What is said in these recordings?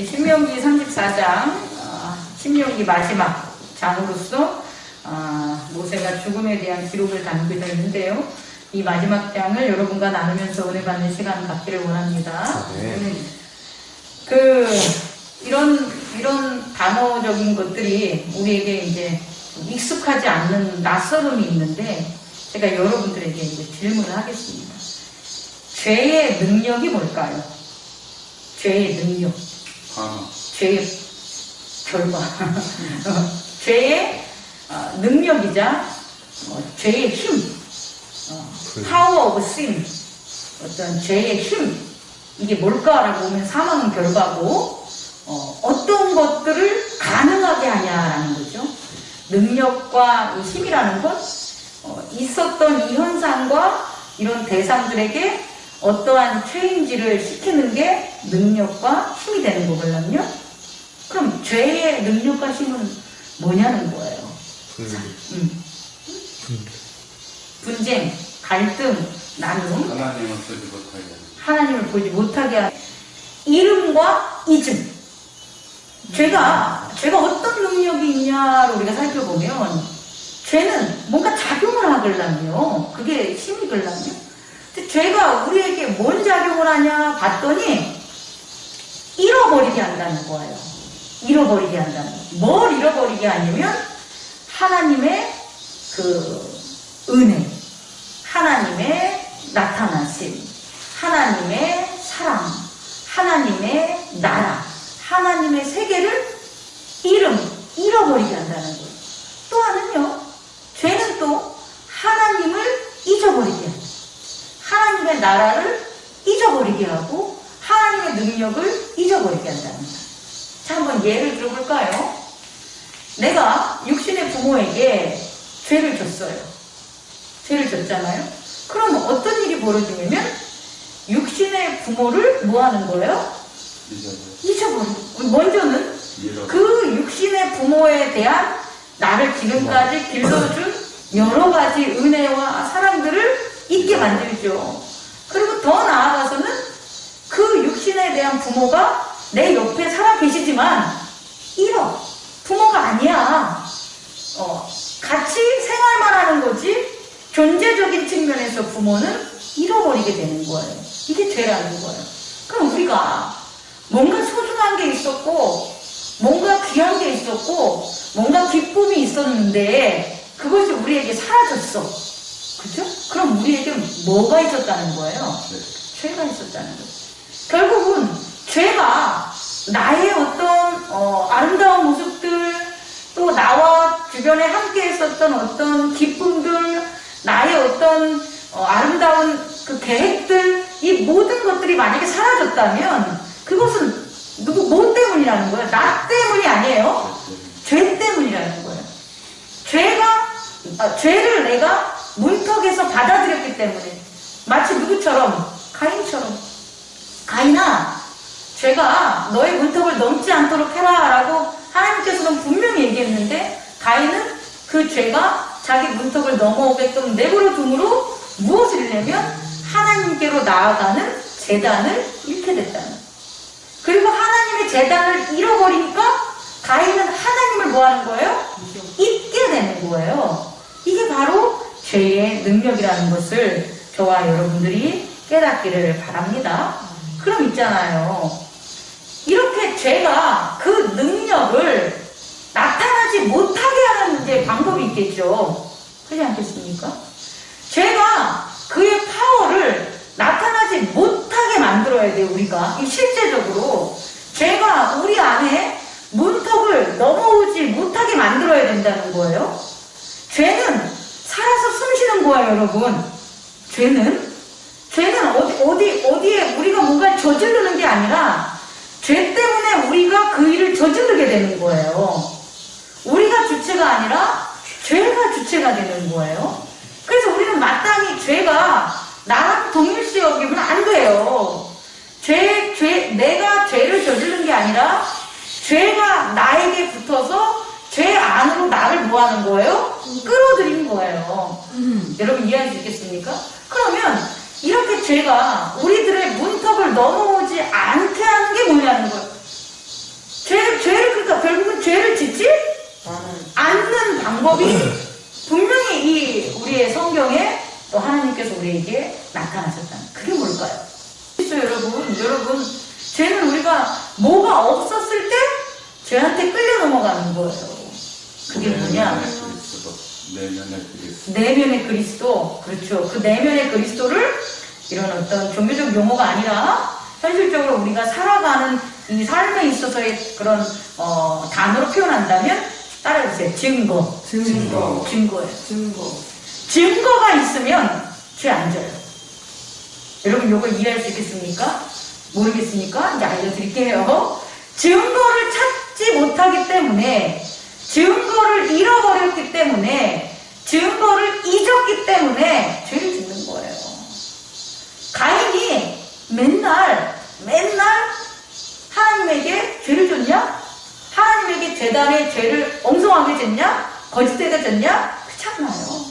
신명기 34장, 신명기 마지막 장으로서 모세가 죽음에 대한 기록을 담기도 있는데요. 이 마지막 장을 여러분과 나누면서 은혜 받는 시간 갖기를 원합니다. 네. 이런 단어적인 것들이 우리에게 이제 익숙하지 않는 낯설음이 있는데, 제가 여러분들에게 이제 질문을 하겠습니다. 죄의 능력이 뭘까요? 죄의 능력. 죄의 결과. 죄의 능력이자 죄의 힘. power of sin. 어떤 죄의 힘. 이게 뭘까라고 보면 사망은 결과고, 어떤 것들을 가능하게 하냐라는 거죠. 능력과 힘이라는 것, 있었던 이 현상과 이런 대상들에게 어떠한 체인지를 시키는 게 능력과 힘이 되는 거거든요. 그럼 죄의 능력과 힘은 뭐냐는 거예요. 분쟁, 갈등, 나눔, 하나님을 보지 못하게 하는 이름과 이즘. 죄가 어떤 능력이 있냐를 우리가 살펴보면, 죄는 뭔가 작용을 하려면요, 그게 힘이 걸려면, 죄가 우리에게 뭔 작용을 하냐 봤더니 잃어버리게 한다는 거예요. 잃어버리게 한다는 거예요. 뭘 잃어버리게 하냐면 하나님의 그 은혜, 하나님의 나타나심, 하나님의 사랑, 하나님의 나라, 하나님의 세계를 잃어버리게 한다는 거예요. 또 하나는요, 죄는 또 하나님을 잊어버리게 합니다. 하나님의 나라를 잊어버리게 하고 하나님의 능력을 잊어버리게 한다는 거예요. 자, 한번 예를 들어볼까요? 내가 육신의 부모에게 죄를 줬어요. 죄를 줬잖아요. 그럼 어떤 일이 벌어지냐면 육신의 부모를 뭐 하는 거예요? 잊어버리고. 먼저는 그 육신의 부모에 대한 나를 지금까지 길러준 여러 가지 은혜와 사랑들을 잊게 만들죠. 그리고 더 나아가서는 그 육신에 대한 부모가 내 옆에 살아 계시지만 부모가 아니야. 같이 생활만 하는 거지 존재적인 측면에서 부모는 잃어버리게 되는 거예요. 이게 죄라는 거예요. 그럼 우리가 뭔가 소중한 게 있었고, 뭔가 귀한 게 있었고, 뭔가 기쁨이 있었는데 그것이 우리에게 사라졌어. 그죠? 그럼 우리에게 뭐가 있었다는 거예요? 죄가 있었다는 거예요. 결국은 죄가 나의 어떤 아름다운 모습들, 또 나와 주변에 함께 했었던 어떤 기쁨들, 나의 어떤 아름다운 그 계획들, 이 모든 것들이 만약에 사라졌다면 그것은 뭐 때문이라는 거예요? 나 때문이 아니에요. 죄 때문이라는 거예요. 죄를 내가 문턱에서 받아들였기 때문에, 마치 누구처럼? 가인처럼. 가인아, 죄가 너의 문턱을 넘지 않도록 해라 라고 하나님께서는 분명히 얘기했는데, 가인은 그 죄가 자기 문턱을 넘어오게끔 내버려 둠으로 무엇을 잃냐면 하나님께로 나아가는 제단을 잃게 됐다는 거예요. 그리고 하나님의 제단을 잃어버리니까 가인은 하나님을 뭐 하는 거예요? 잊게 되는 거예요. 이게 바로 죄의 능력이라는 것을 저와 여러분들이 깨닫기를 바랍니다. 그럼 있잖아요, 이렇게 죄가 그 능력을 나타나지 못하게 하는 이제 방법이 있겠죠. 그렇지 않겠습니까? 죄가 그의 파워를 나타나지 못하게 만들어야 돼요, 우리가. 실제적으로 죄가 우리 안에 문턱을 넘어오지 못하게 만들어야 된다는 거예요. 죄는 살아서 숨쉬는 거예요, 여러분. 죄는 어디에 우리가 뭔가를 저지르는 게 아니라 죄 때문에 우리가 그 일을 저지르게 되는 거예요. 우리가 주체가 아니라 죄가 주체가 되는 거예요. 그래서 우리는 마땅히 죄가 나랑 동일시 여기면 안 돼요. 내가 죄를 저지른 게 아니라 죄가 나에게 붙어서 죄 안으로 나를 뭐 하는 거예요? 끌어들이는 거예요. 여러분 이해할 수 있겠습니까? 그러면 이렇게 죄가 우리들의 문턱을 넘어오지 않게 하는 게 뭐냐는 거예요. 분명히 이 우리의 성경에 또 하나님께서 우리에게 나타나셨다는 그게 뭘까요? 여러분 죄는 우리가 뭐가 없었을 때 죄한테 끌려 넘어가는 거예요. 그게 뭐냐? 내면의 그리스도. 그렇죠. 그 내면의 그리스도를 이런 어떤 종교적 용어가 아니라 현실적으로 우리가 살아가는 이 삶에 있어서의 그런 단어로 표현한다면 따라해보세요. 증거예요. 증거가 있으면 죄 안 져요. 여러분 이걸 이해할 수 있겠습니까? 모르겠습니까? 이제 알려드릴게요. 증거를 찾지 못하기 때문에, 증거를 잃어버렸기 때문에, 증거를 잊었기 때문에 죄를 짓는 거예요. 가인이 맨날 하나님에게 죄를 졌냐? 하나님에게 제단에 죄를 엉성하게 졌냐? 거짓되게 졌냐? 그렇지 않나요?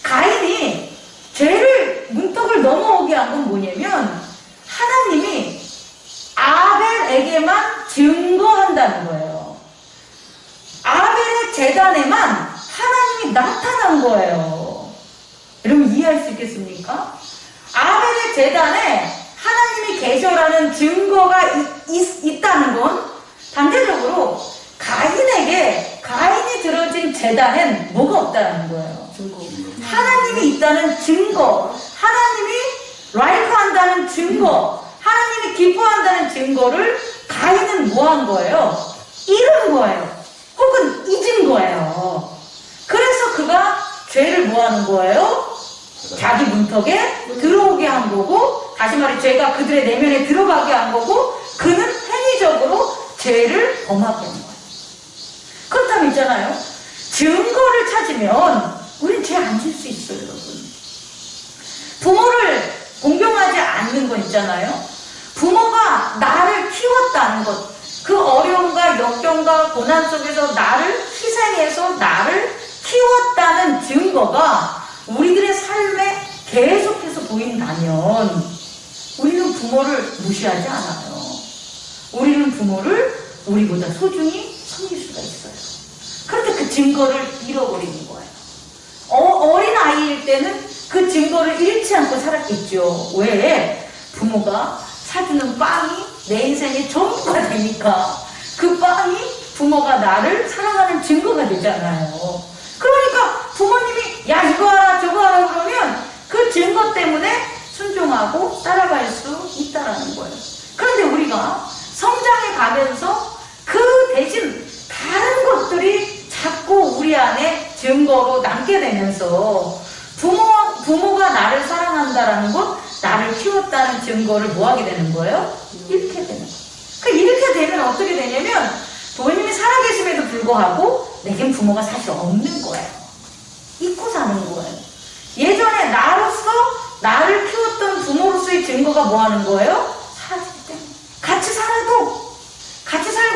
가인이 죄를 문턱을 넘어오게 한 건 뭐냐면 하나님이 아벨에게만 증거한다는 거예요. 아벨의 제단에만 하나님이 나타난 거예요. 여러분 이해할 수 있겠습니까? 아벨의 제단에 하나님이 계셔라는 증거가 있다는 건 반대적으로 가인이 들어진 제단엔 뭐가 없다는 거예요. 하나님이 있다는 증거, 하나님이 라이프한다는 증거, 하나님이 기뻐한다는 증거를 가인은 뭐 한 거예요? 잃은 거예요. 혹은 잊은 거예요. 그래서 그가 죄를 뭐 하는 거예요? 자기 문턱에 들어오게 한 거고, 다시 말해 죄가 그들의 내면에 들어가게 한 거고, 그는 행위적으로 죄를 범하게 한 거예요. 그렇다면 있잖아요. 증거를 찾으면 우린 죄 안 질 수 있어요, 여러분. 부모를 공경하지 않는 건 있잖아요. 부모가 나를 키웠다는 것, 그 어려움과 역경과 고난 속에서 나를 희생해서 나를 키웠다는 증거가 우리들의 삶에 계속해서 보인다면 우리는 부모를 무시하지 않아요. 우리는 부모를 우리보다 소중히 섬길 수가 있어요. 그런데 그 증거를 잃어버리는 거예요. 어린 아이일 때는 그 증거를 잃지 않고 살았겠죠. 왜? 부모가 사주는 빵이 내 인생의 전부가 되니까 그 빵이 부모가 나를 사랑하는 증거가 되잖아요. 그러니까 부모님이 야 이거 하라 저거 하라 그러면 그 증거 때문에 순종하고 따라갈 수 있다라는 거예요. 그런데 우리가 성장해 가면서 그 대신 다른 것들이 자꾸 우리 안에 증거로 남게 되면서 부모가 나를 사랑한다라는 것, 나를 키웠다는 증거를 뭐 하게 되는 거예요? 잃게 되는 거예요. 이렇게 되면 어떻게 되냐면 부모님이 살아계심에도 불구하고 내겐 부모가 사실 없는 거예요. 잊고 사는 거예요. 예전에 나로서 나를 키웠던 부모로서의 증거가 뭐 하는 거예요? 사라지기 때문에. 같이 살고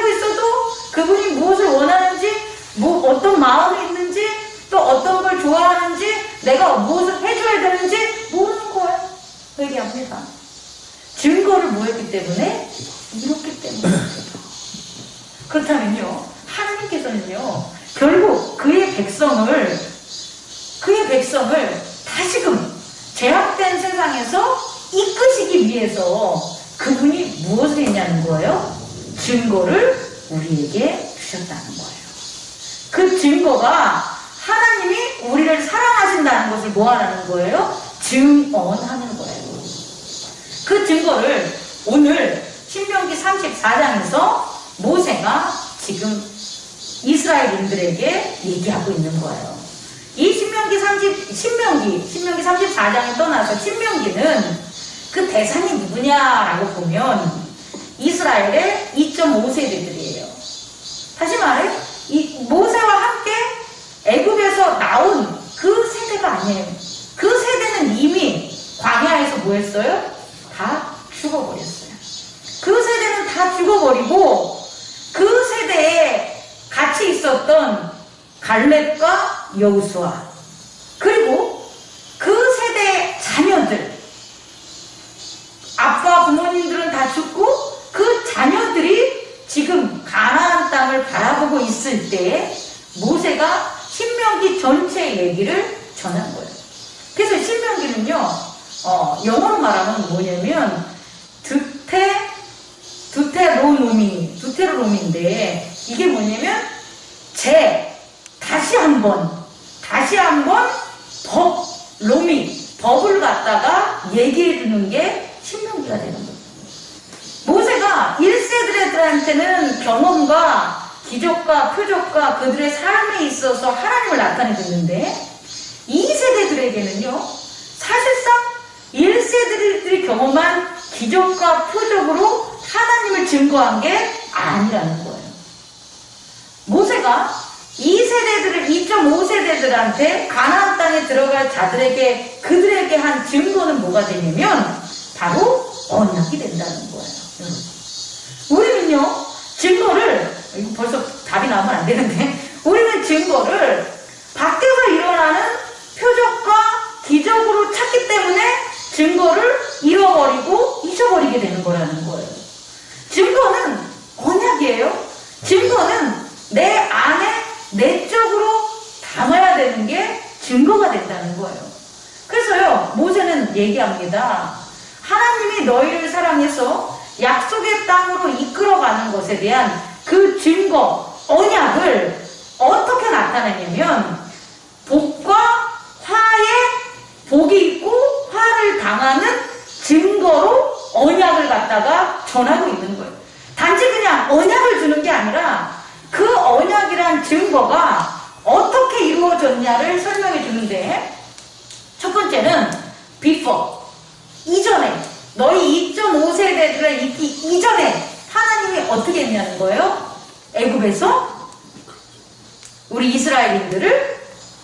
있어도 그분이 무엇을 원하는지, 어떤 마음이 있는지, 또 어떤 걸 좋아하는지, 내가 무엇을 해줘야 되는지 모르는 거예요. 회개합니다. 증거를 뭐 했기 때문에? 잃었기 때문에. 그렇다면요, 하나님께서는요, 결국 그의 백성을 다시금 죄악된 세상에서 이끄시기 위해서 그분이 무엇을 했냐는 거예요? 증거를 우리에게 주셨다는 거예요. 그 증거가 하나님이 우리를 사랑하신다는 것을 뭐 하라는 거예요? 증언하는 거예요. 그 증거를 오늘 신명기 34장에서 모세가 지금 이스라엘인들에게 얘기하고 있는 거예요. 이 신명기 34장에 떠나서 신명기는 그 대상이 누구냐라고 보면 이스라엘의 2.5세대들이에요. 다시 말해 이 모세와 함께 애굽에서 나온 그 세대가 아니에요. 그 세대는 이미 광야에서 뭐 했어요? 다 죽어버렸어요. 그 세대는 다 죽어버리고 그 세대에 같이 있었던 갈렙과 여호수아, 그리고 그 세대의 자녀들, 아빠 부모님들은 다 죽고 그 자녀들이 지금 가나안 땅을 바라보고 있을 때 모세가 신명기 전체 얘기를 전한 거예요. 그래서 신명기는요, 영어로 말하면 뭐냐면, 두테로노미인데, 이게 뭐냐면, 다시 한번, 법을 갖다가 얘기해 주는 게 신명기가 되는 거예요. 모세가 1세들한테는 경험과 기적과 표적과 그들의 삶에 있어서 하나님을 나타내 줬는데 2세대들에게는요, 사실상 1세대들이 경험한 기적과 표적으로 하나님을 증거한 게 아니라는 거예요. 모세가 2.5세대들한테 가나안 땅에 들어갈 자들에게 그들에게 한 증거는 뭐가 되냐면 바로 언약이 된다는 거예요. 우리는요, 증거를, 이거 벌써 답이 나오면 안 되는데, 우리는 증거를 밖에서 일어나는 표적과 기적으로 찾기 때문에 증거를 잃어버리고 잊어버리게 되는 거라는 거예요. 증거는 언약이에요. 증거는 내 안에 내적으로 담아야 되는 게 증거가 된다는 거예요. 그래서요, 모세는 얘기합니다. 하나님이 너희를 사랑해서 약속의 땅으로 이끌어가는 것에 대한 그 증거, 언약을 어떻게 나타내냐면 복과 화에 복이 있고 화를 당하는 증거로 언약을 갖다가 전하고 있는 거예요. 단지 그냥 언약을 주는 게 아니라 그 언약이란 증거가 어떻게 이루어졌냐를 설명해 주는데, 첫 번째는 before, 이전에, 너희 2.5세대들을 있기 이전에 하나님이 어떻게 했냐는 거예요. 애굽에서 우리 이스라엘인들을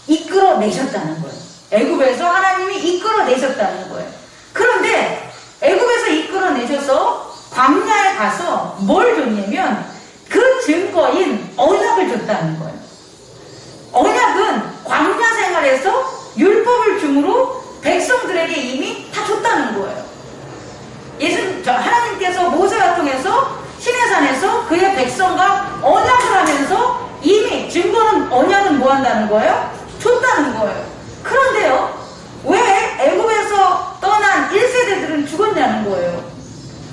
이끌어내셨다는 거예요. 애굽에서 하나님이 이끌어내셨다는 거예요. 그런데 애굽에서 이끌어내셔서 광야에 가서 뭘 줬냐면 그 증거인 언약을 줬다는 거예요. 언약은 광야 생활에서 율법을 줌으로 백성들에게 이미 다 줬다는 거예요. 하나님께서 모세와 통해서 시내산에서 그의 백성과 언약을 하면서 이미 증거는, 언약은 뭐 한다는 거예요? 줬다는 거예요. 그런데요, 왜 애굽에서 떠난 1세대들은 죽었냐는 거예요.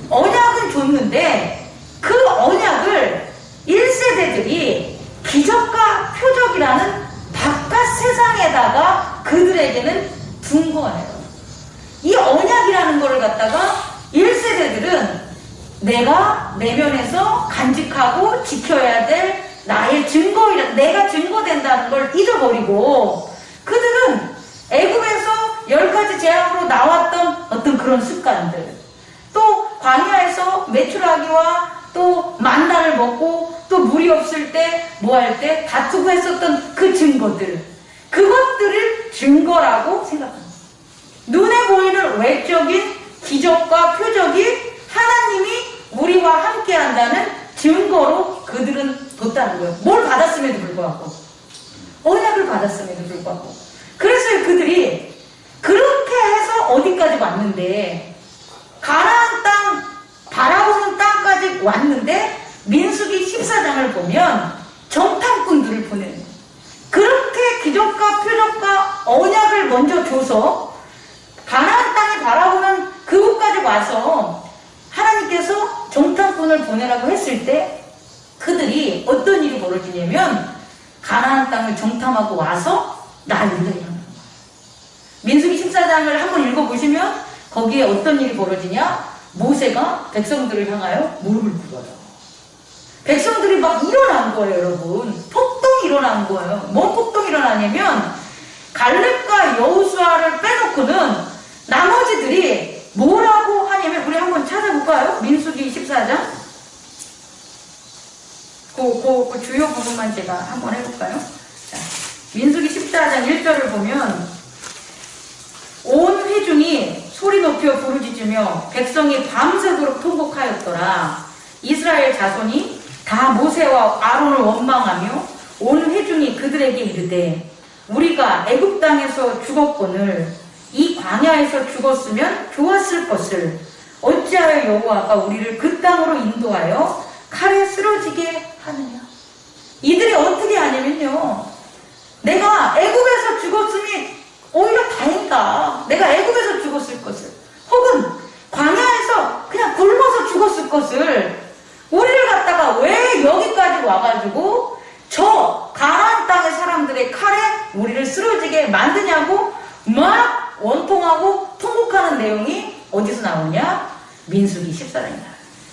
언약은 줬는데 그 언약을 1세대들이 기적과 표적이라는 바깥 세상에다가 그들에게는 둔 거예요. 이 언약이라는 거를 갖다가 1세대들은 내가 내면에서 간직하고 지켜야 될 나의 증거이라, 내가 증거된다는 걸 잊어버리고 그들은 애굽에서 10가지 재앙으로 나왔던 어떤 그런 습관들, 또 광야에서 메추라기와 또 만나를 먹고 또 물이 없을 때 뭐 할 때 다투고 했었던 그 증거들, 그것들을 증거라고 생각합니다. 눈에 보이는 외적인 기적과 표적이 하나님이 우리와 함께 한다는 증거로 그들은 뒀다는 거예요. 뭘 받았음에도 불구하고, 언약을 받았음에도 불구하고. 그래서 그들이 그렇게 해서 어디까지 왔는데, 가나안 땅, 바라보는 땅까지 왔는데 민수기 14장을 보면 정탐꾼들을 보내는 거예요. 그렇게 기적과 표적과 언약을 먼저 줘서 가나안 땅에 바라보는 그곳까지 와서 하나님께서 정탐꾼을 보내라고 했을 때 그들이 어떤 일이 벌어지냐면 가나안 땅을 정탐하고 와서 난리가 일어나는 거예요. 민수기 14장을 한번 읽어보시면 거기에 어떤 일이 벌어지냐? 모세가 백성들을 향하여 무릎을 꿇어요. 백성들이 막 일어난 거예요, 여러분. 폭동이 일어난 거예요. 뭔 폭동이 일어나냐면 갈렙과 여호수아를 빼놓고는 나머지들이 뭐라고 하냐면, 우리 한번 찾아볼까요? 민수기 14장. 그 주요 부분만 제가 한번 해볼까요? 자, 민수기 14장 1절을 보면 온 회중이 소리 높여 부르짖으며 백성이 밤새도록 통곡하였더라. 이스라엘 자손이 다 모세와 아론을 원망하며 온 회중이 그들에게 이르되 우리가 애굽 땅에서 죽었거늘 이 광야에서 죽었으면 좋았을 것을 어찌하여 여호와가 우리를 그 땅으로 인도하여 칼에 쓰러지게 하느냐. 이들이 어떻게 하냐면요, 내가 애굽에서 죽었으니 오히려 다행이다. 내가 애굽에서 죽었을 것을, 혹은 광야에서 그냥 굶어서 죽었을 것을 우리를 갖다가 왜 여기까지 와가지고 저 가나안 땅의 사람들의 칼에 우리를 쓰러지게 만드냐고 막 원통하고 통곡하는 내용이 어디서 나오냐? 민수기 14장이다.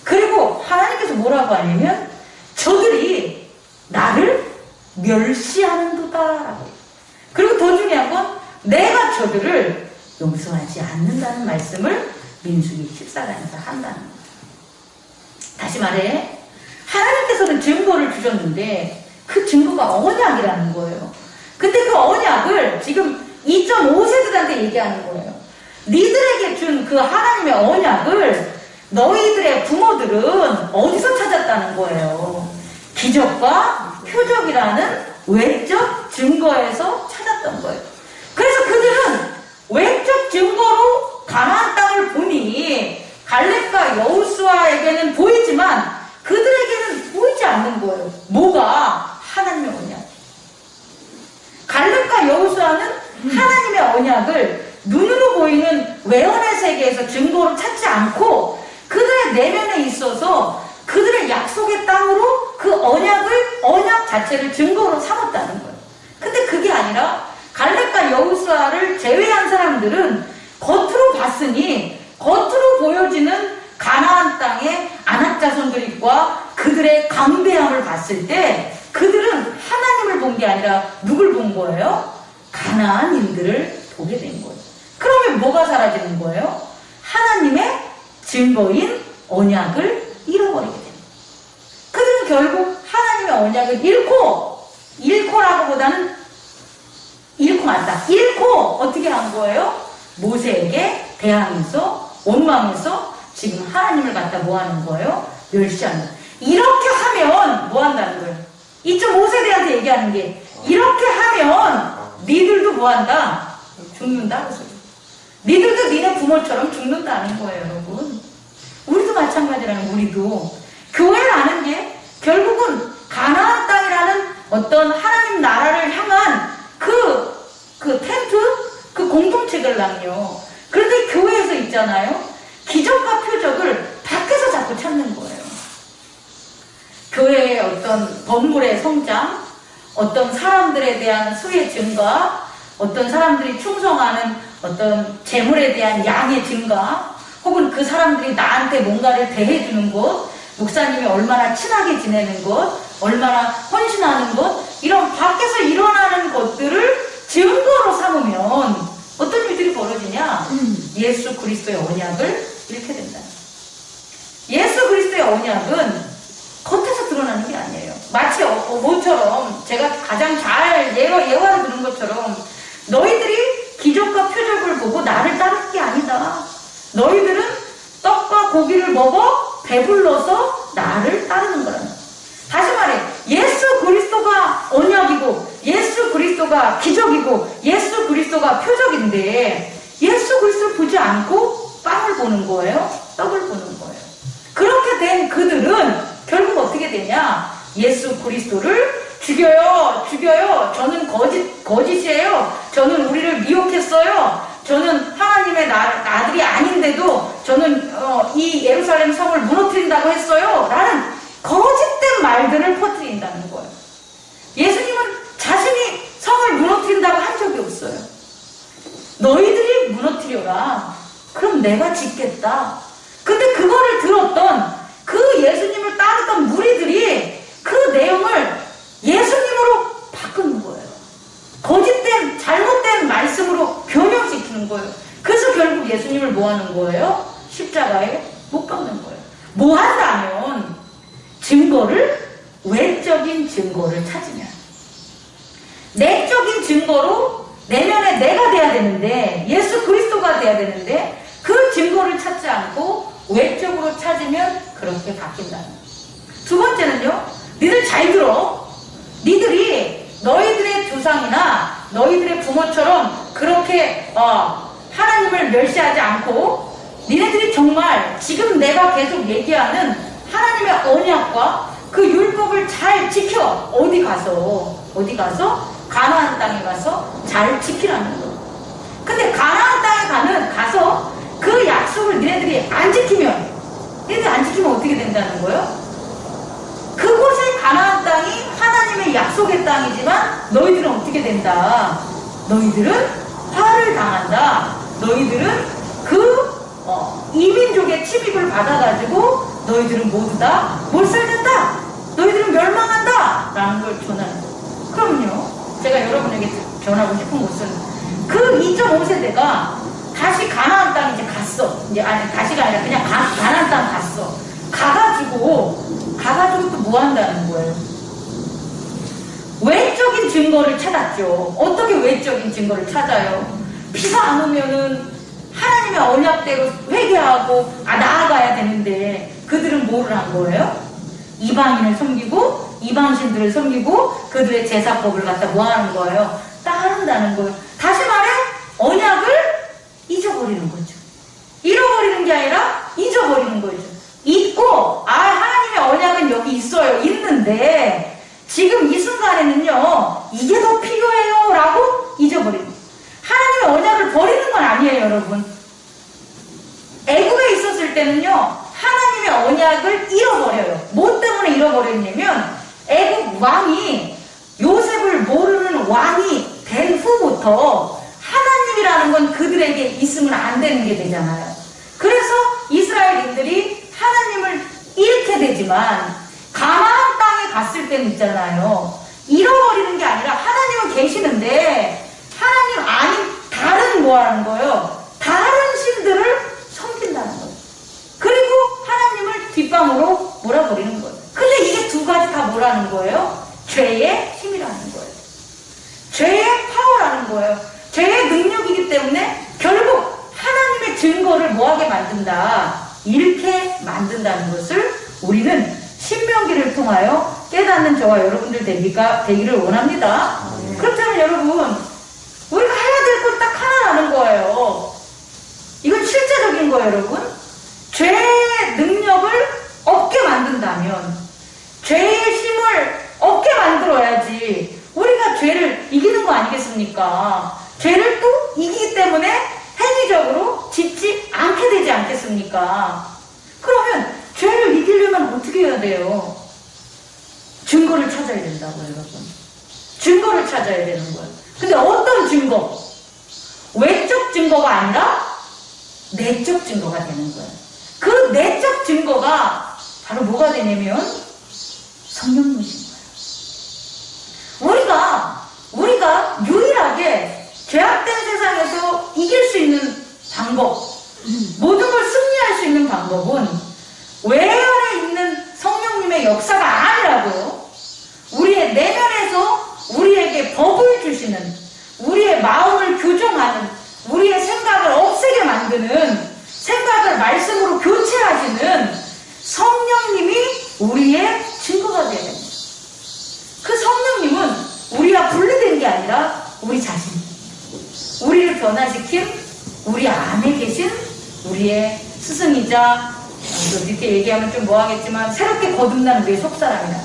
그리고 하나님께서 뭐라고 하냐면 저들이 나를 멸시하는도다라고. 그리고 더 중요한 건 내가 저들을 용서하지 않는다는 말씀을 민수기 14장에서 한다는 거예요. 다시 말해, 하나님께서는 증거를 주셨는데 그 증거가 언약이라는 거예요. 근데 그 언약을 지금 2.5세들한테 얘기하는 거예요. 니들에게 준 그 하나님의 언약을 너희들의 부모들은 어디서 찾았다는 거예요? 기적과 표적이라는 외적 증거에서 찾았던 거예요. 그래서 그들은 외적 증거로 가나안 땅을 보니 갈렙과 여호수아에게는 보이지만 그들에게는 보이지 않는 거예요. 뭐가? 하나님의 언약. 갈렙과 여호수아는 하나님의 언약을 눈으로 보이는 외연의 세계에서 증거로 찾지 않고 그들의 내면에 있어서 그들의 약속의 땅으로 그 언약 자체를 증거로 삼았다는 거예요. 근데 그게 아니라 갈렙과 여호수아를 제외한 사람들은 겉으로 봤으니 겉으로 보여지는 가나안 땅의 아낙 자손들과 그들의 강대함을 봤을 때 그들은 하나님을 본 게 아니라 누굴 본 거예요? 가나안인들을 보게 된 거예요. 그러면 뭐가 사라지는 거예요? 하나님의 증거인 언약을 잃어버리게 됩니다. 그들은 결국 하나님의 언약을 잃고라고 보다는 잃고 맞다. 잃고 어떻게 한 거예요? 모세에게 대항해서 원망해서 지금 하나님을 갖다 뭐 하는 거예요? 멸시한다. 이렇게 하면 뭐 한다는 거예요? 2.5세대한테 얘기하는 게 이렇게 하면 니들도 뭐 한다? 죽는다. 그래서 니들도 니네 부모처럼 죽는다는 거예요, 여러분. 우리도 마찬가지라는 우리도 교회라는 게 결국은 가나안 땅이라는 어떤 하나님 나라를 향한 그 텐트, 그 공동체들랑요. 그런데 교회에서 있잖아요. 기적과 표적을 밖에서 자꾸 찾는 거예요. 교회의 어떤 건물의 성장, 어떤 사람들에 대한 수의 증가, 어떤 사람들이 충성하는 어떤 재물에 대한 양의 증가, 혹은 그 사람들이 나한테 뭔가를 대해주는 것, 목사님이 얼마나 친하게 지내는 것, 얼마나 헌신하는 것, 이런 밖에서 일어나는 것들을 증거로 삼으면 어떤 일들이 벌어지냐? 예수 그리스도의 언약을 잃게 된다. 예수 그리스도의 언약은 겉에서 드러나는 게 아니에요. 마치 뭐처럼 제가 가장 잘 예화를 들은 것처럼 너희들이 기적과 표적을 보고 나를 따르는 게 아니다. 너희들은 떡과 고기를 먹어 배불러서 나를 따르는 거란다. 다시 말해, 예수 그리스도가 언약이고 예수 그리스도가 기적이고 예수 그리스도가 표적인데 예수 그리스도를 보지 않고 빵을 보는 거예요? 떡을 보는 거예요. 그렇게 된 그들은 결국 어떻게 되냐? 예수 그리스도를 죽여요. 저는 거짓이에요. 저는 우리를 미혹했어요. 저는 하나님의 아들이 아닌데도 저는 이 예루살렘 성을 무너뜨린다고 했어요. 라는 거짓된 말들을 퍼뜨린다는 거예요. 예수님은 자신이 성을 무너뜨린다고 한 적이 없어요. 너희들이 무너뜨려라. 그럼 내가 짓겠다. 근데 그거를 들었던 그 예수님을 따르던 무리들이 그 내용을 예수님으로 바꾸는 거예요. 거짓된 잘못된 말씀으로 변형시키는 거예요. 그래서 결국 예수님을 뭐 하는 거예요? 십자가에 못 박는 거예요. 뭐 한다면 외적인 증거를 찾으면, 내적인 증거로 내면에 내가 돼야 되는데, 예수 그리스도가 돼야 되는데 그 증거를 찾지 않고 외적으로 찾으면 그렇게 바뀐다는 거예요. 두 번째는요, 니들 잘 들어. 니들이 너희들의 조상이나 너희들의 부모처럼 그렇게 하나님을 멸시하지 않고 니네들이 정말 지금 내가 계속 얘기하는 하나님의 언약과 그 율법을 잘 지켜. 어디 가서 가나안 땅에 가서 잘 지키라는 거예요. 근데 가나안 땅에 가서 그 약속을 너희들이 안 지키면 어떻게 된다는 거예요? 그곳이 가나안 땅이 하나님의 약속의 땅이지만 너희들은 어떻게 된다? 너희들은 화를 당한다. 너희들은 이민족의 침입을 받아가지고 너희들은 모두 다 몰살된다. 너희들은 멸망한다. 라는 걸 전하는 거예요. 그럼요. 제가 여러분에게 전하고 싶은 것은 그 2.5세대가 다시 가나안 땅 이제 갔어. 다시가 아니라 그냥 가나안 땅 갔어. 가가지고 또 뭐 한다는 거예요? 외적인 증거를 찾았죠. 어떻게 외적인 증거를 찾아요? 비가 안 오면은 하나님의 언약대로 회개하고 나아가야 되는데 그들은 뭐를 한 거예요? 이방인을 섬기고 이방신들을 섬기고 그들의 제사법을 갖다 뭐 하는 거예요? 따른다는 거예요. 다시 말해 언약을 잊어버리는 거죠. 잃어버리는 게 아니라 잊어버리는 거죠. 잊고 하나님의 언약은 여기 있어요. 있는데 지금 이 순간에는요 이게 더 필요해요 라고 잊어버리는 거예요. 하나님의 언약을 버리는 건 아니에요, 여러분. 애굽에 있었을 때는요 하나님의 언약을 잃어버려요. 뭐 때문에 잃어버렸냐면 애굽 왕이 요셉을 모르는 왕이 된 후부터 하나님이라는 건 그들에게 있으면 안 되는 게 되잖아요. 그래서 이스라엘인들이 하나님을 잃게 되지만 가나안 땅에 갔을 때는 있잖아요. 잃어버리는 게 아니라 하나님은 계시는데 하나님 아닌 다른 뭐 하는 거예요? 다른 신들을 섬긴다는 거예요. 그리고 하나님을 뒷방으로 몰아버리는 거예요. 근데 이게 두 가지 다 뭐라는 거예요? 죄의 힘이라는 거예요. 죄의 파워라는 거예요. 죄의 능력이기 때문에 결국 하나님의 증거를 뭐하게 만든다? 잃게 만든다는 것을 우리는 신명기를 통하여 깨닫는 저와 여러분들 되기를 원합니다. 그렇다면 여러분 우리가 해야 될 것 딱 하나라는 거예요. 이건 실제적인 거예요, 여러분. 죄의 능력을 없게 만든다면 죄의 힘을 없게 만들어야지 우리가 죄를 이기는 거 아니겠습니까? 죄를 또 이기기 때문에 행위적으로 짓지 않게 되지 않겠습니까? 그러면 죄를 이기려면 어떻게 해야 돼요? 증거를 찾아야 된다고요, 여러분. 증거를 찾아야 되는 거예요. 근데 어떤 증거? 외적 증거가 아니라 내적 증거가 되는 거예요. 그 내적 증거가 바로 뭐가 되냐면 성령님이신 거예요. 우리가 유일하게 죄악된 세상에서 이길 수 있는 방법, 모든 걸 승리할 수 있는 방법은 외연에 있는 성령님의 역사가 아니라고요. 우리의 내면에서 우리에게 법을 주시는, 우리의 마음을 교정하는, 우리의 생각을 없애게 만드는, 생각을 말씀으로 교체하시는 성령님이 우리의 증거가 되어야 됩니다. 그 성령님은 우리와 분리된 게 아니라 우리 자신, 우리를 변화시킨 우리 안에 계신 우리의 스승이자, 이렇게 얘기하면 좀 뭐하겠지만 새롭게 거듭난 우리의 속사람이다.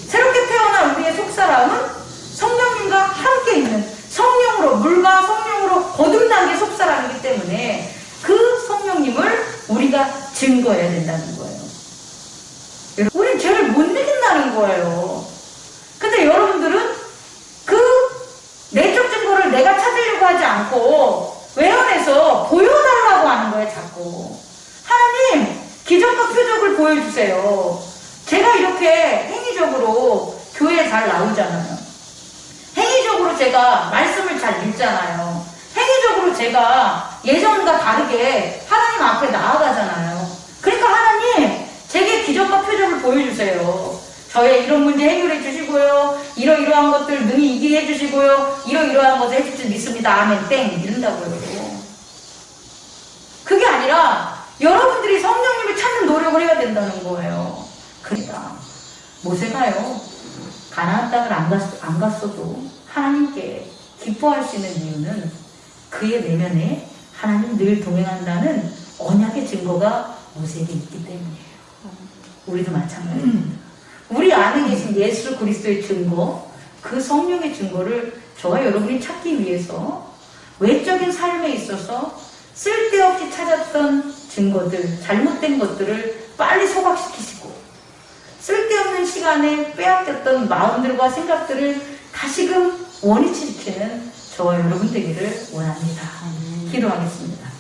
새롭게 태어난 우리의 속사람은 성령님과 함께 있는 성령으로, 물과 성령으로 거듭난 게 속사람이기 때문에 그 성령님을 우리가 증거해야 된다는 거예요. 우리는 죄를 못 이긴다는 거예요. 근데 여러분들은 그 내적 증거를 내가 찾으려고 하지 않고 외연에서 보여달라고 하는 거예요, 자꾸. 하나님, 기적과 표적을 보여주세요. 제가 이렇게 행위적으로 교회에 잘 나오잖아요. 행위적으로 제가 말씀을 잘 읽잖아요. 행위적으로 제가 예전과 다르게 하나님 앞에 나아가잖아요. 그러니까 하나님, 제게 기적과 표적을 보여주세요. 저의 이런 문제 해결해 주시고요. 이러이러한 것들 능히 이기게 해주시고요. 이러이러한 것을 해줄 줄 믿습니다. 아멘 땡 이런다고요. 그게 아니라 여러분들이 성령님을 찾는 노력을 해야 된다는 거예요. 그러니까 모세가요, 가나안 땅을 안 갔어도 하나님께 기뻐할 수 있는 이유는 그의 내면에 하나님 늘 동행한다는 언약의 증거가 모세에게 있기 때문이에요. 우리도 마찬가지입니다. 우리 안에 계신 예수 그리스도의 증거, 그 성령의 증거를 저와 여러분이 찾기 위해서 외적인 삶에 있어서 쓸데없이 찾았던 증거들, 잘못된 것들을 빨리 소각시키시고 쓸데없는 시간에 빼앗겼던 마음들과 생각들을 다시금 원위치시키는 저와 여러분 되기를 원합니다. 기도하겠습니다.